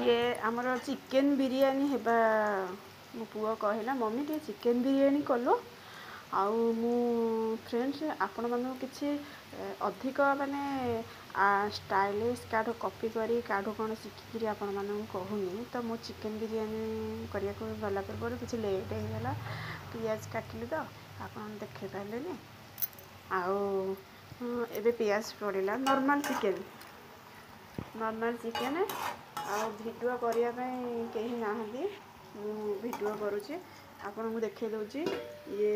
ये आमर चिकेन बिरियानी हेबा मो पुओ कहला मम्मी टे चिकेन बिरियानी कलो आउ मु फ्रेंड्स आपण मानू किछि अधिक माने स्टाइलिश काठो कॉपी करी काठो कौन शिखिकी आपण मानू कहूनी तो मो चिकेन बिरियानी करिया को गला पर किछि लेट हो गला पियाज काटिली तो आपण देखे पालेनी आउ एबे पियाज पड़िला नॉर्मल चिकेन आ भिडियो करिया कहीं नाहंदी भिडियो करुची आपन को देखे दउची ये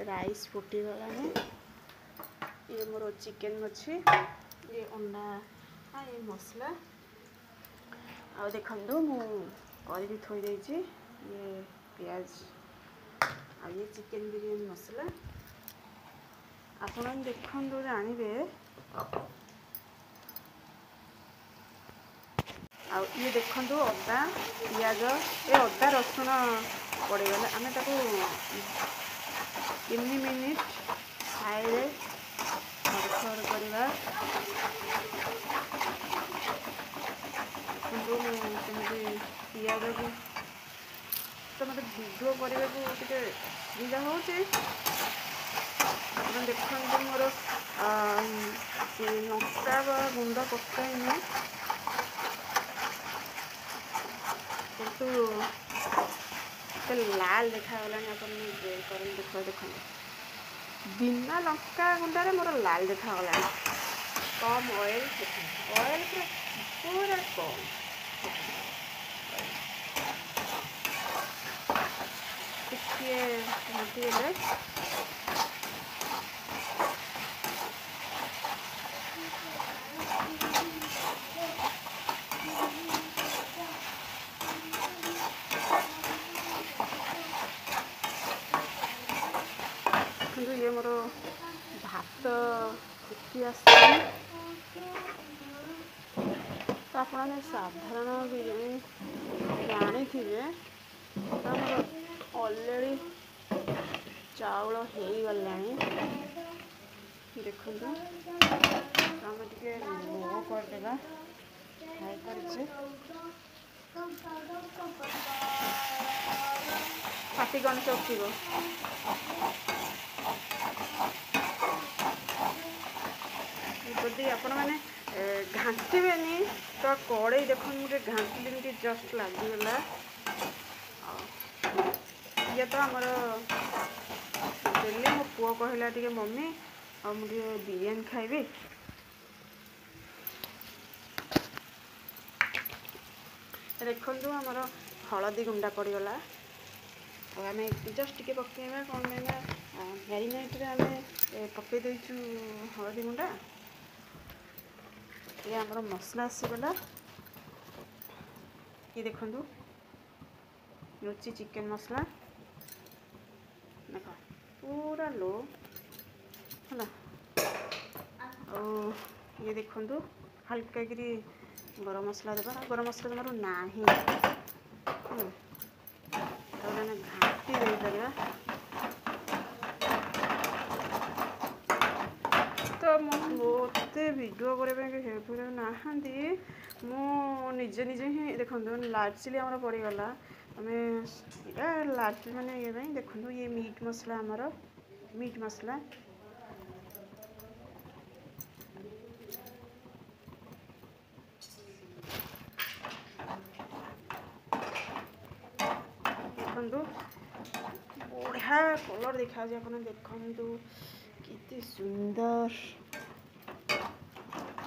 राइस फुटी गलाने ये मोर चिकेन अछि ये अंडा ये मसला आ देखंदु मु करी थोई देछि ये प्याज आ ये चिकेन बिरियानी मसला आपन देखंदु जानिबे आ ये देखंदु अदा पियाज ए अदा रसुण पड़ेगला आम ताको 3 मिनिट हाई खड़खड़ करवा पियाज को तो मतलब भिडियो करने को सुविधा हो देखते मोर लंका गुंड पकाइनी किंतु लाल देखागला देख बिना लंका गुंडारे मोर लाल देखागला कम ऑयल ऑयल पूरा कम टिके मटिगले ये मोर भात फुटी आस तो आप साधारण बिरियानी जानी तो ऑलरेडी चाउल हो गला देखो आम टे लो करदे फ्राए कर पाटी कौन से उठिब जदि आपण मैंने घांटबेनी तो कड़े देख मुझे घांटली जस्ट लगिगला ये तो आमर डेली मो पुओ कहला टिके मम्मी आ मुझे बिरियानी खाइबी देखु आमर हलदी गुंडा पड़गला आम जस्ट टिके पकेबा कौन मैरिनेट रे आम पकई देचु हलदी गुंडा ये आमर मसला आसीगला ये देखु रुचि चिकेन मसला देख पूरा लो है ये देखु हल्का करी गरम मसला देवा गरम मसला जमार ना घाटी दे पार तो मत भिडियो करने नहांती मुझे निजे ही देखो लाल चिली आमर पड़गला आम लाल चिली मैंने ये देखो ये मीट मसला आमर मीट मसला देखो बढ़िया कलर देखा देखु कितने सुंदर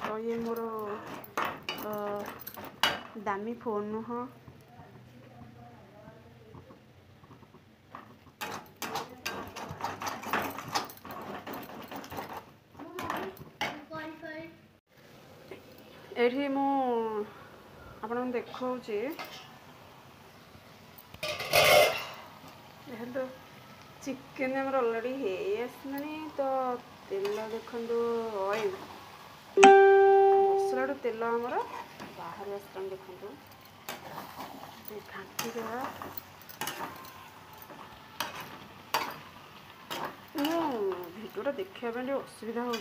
तो ये मोर दामी फोन नुह एठी मु आपन देखौची देखो चिकेन आमर ऑलरेडी है आसलानी तो तेल देखो ऑयल मसला तेल आमर बाहर आसला देखो घाटी देवा भिडियोटा देखा असुविधा हो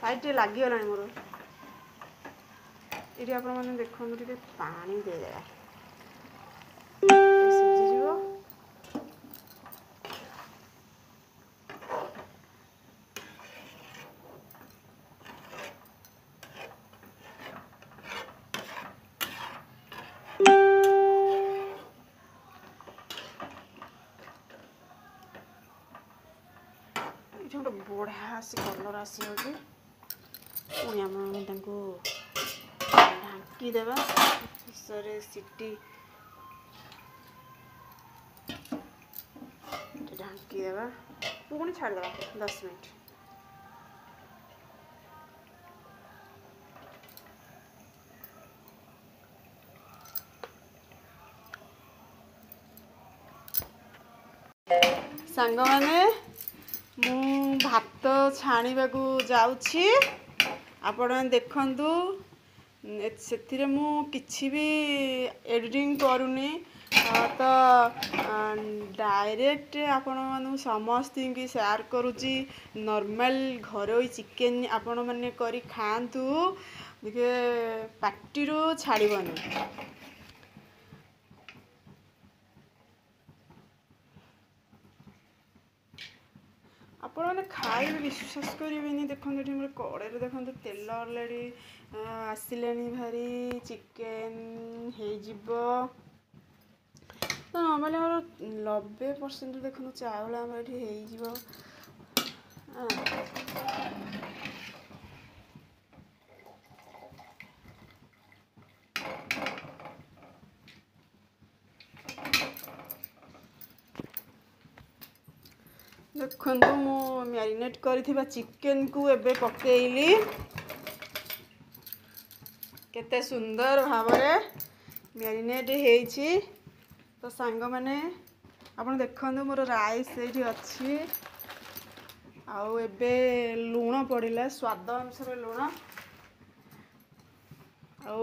साइड लगिगलानी मोर ये आपण मैंने देखो टे पानी दे सीझीज गोटे बढ़िया आसी कलर आसी पुणी आम ढांकीदेवा शेषे सीटी ढांकीदेवा पुणी छाड़देवा 10 मिनट। सांग माने मु भात छाणीबा जाऊँगी आपण देखंतु से मु किछि भी एडिटिंग करूनी तो डायरेक्ट आपण मानु समस्त की शेयर करुची नॉर्मल घरोई चिकन आपण माने करी खांतु देखिए पार्टी रो छाड़बनी। आपण मैंने खाई विश्वास करेंगे देखो ये कड़े देखो तेल अलरेडी आसला भारी चिकेन हो नॉर्मली 90% देखो चाउल आम ये देखो मु मैरिनेट करिथिबा चिकन को एबे पकेइली केते सुंदर भावरे मैरिनेट हेइछि। तो सांग माने आपण देखंतु मोर राइस एठी अछि आउ एबे लूण पड़िला स्वाद अनुसार लूण आउ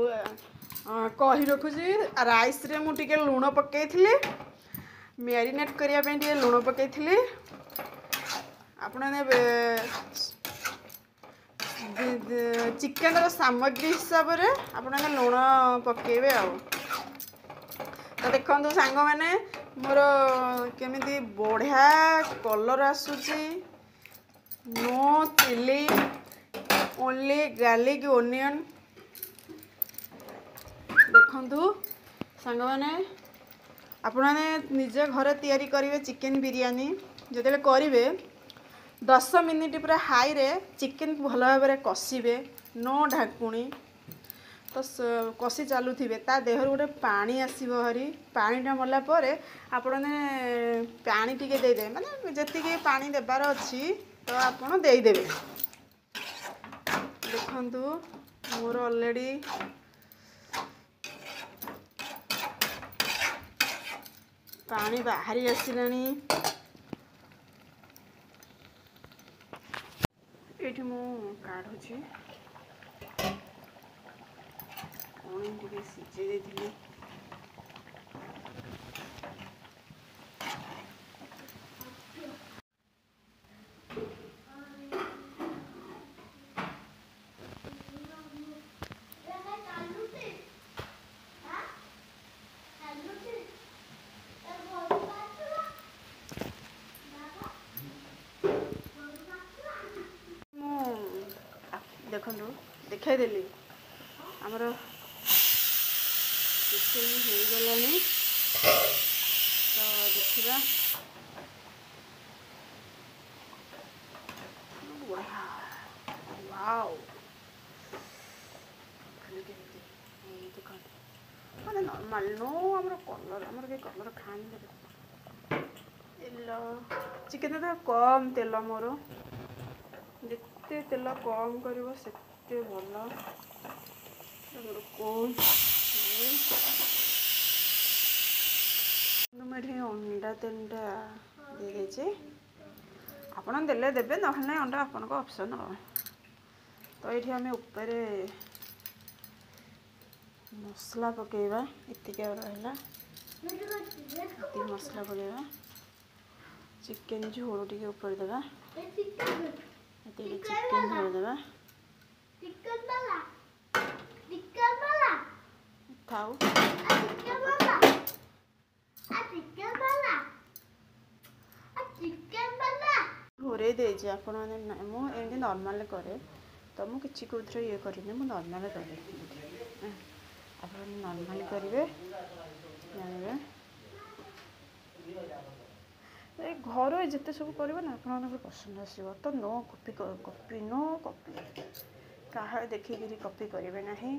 कही रखुची राइस रे मु टिके लूण पकेइथिली मैरिनेट करिया पे टिके लूण पकेइथिली आपण चिकेन सामग्री हिसाब से आपण लूण पकेबे आ तो देखो सांग मैंने मोर केमिति बढ़िया कलर आसूची no chilli only garlic onion देखंतु सांग मैंने आपण निजे घर तैयारी करिवे चिकेन बिरयानी जते करिवे 10 मिनिट पूरा हाई रे चिकेन को भल भाव में कषिबे नो ढाकुणी तो कषि चलुथिबे ता देहर गोटे पानी आसीबो हरी पानीटा मरला परे आपण ने पानी टिके दे दे माने जति पानी देबार अछि तो आपण दे देबे। देखंतु मोर ऑलरेडी पानी बाहरी आसिलानी ये मु काढ़ुची पानी टिके सिझे देथिली देखो देखा देली आमर चिकेन हो गलानी तो देखा वाओ माने नॉर्मल नो आमर कलर खानी चिकेन तो कम तेल मोर जिते तेल कम कर सेते भल मुझे अंडा 3टा दे देचे आपन देले देबे नहले अंडा आपन को ऑप्शन हो। तो ये आम ऊपर मसला पकेबा इतिका रहा मसला पकेबा चिकेन झोल टिके ऊपर देबा चिकेन झोल देबा चिकन वाला चिकन वाला थाऊ चिकन वाला चिकन वाला चिकन वाला घोरे देजे आपण माने मु एमती नॉर्मल करे तो मु किछि कोथरे ये करिने मु नॉर्मल करे आपण नॉर्मल करिवे जानबे ए घर जिते सब करबे ना आपण पसंद आसीबो तो नो कॉपी नो कॉपी कहा देखिकी कॉपी करेंगे नहीं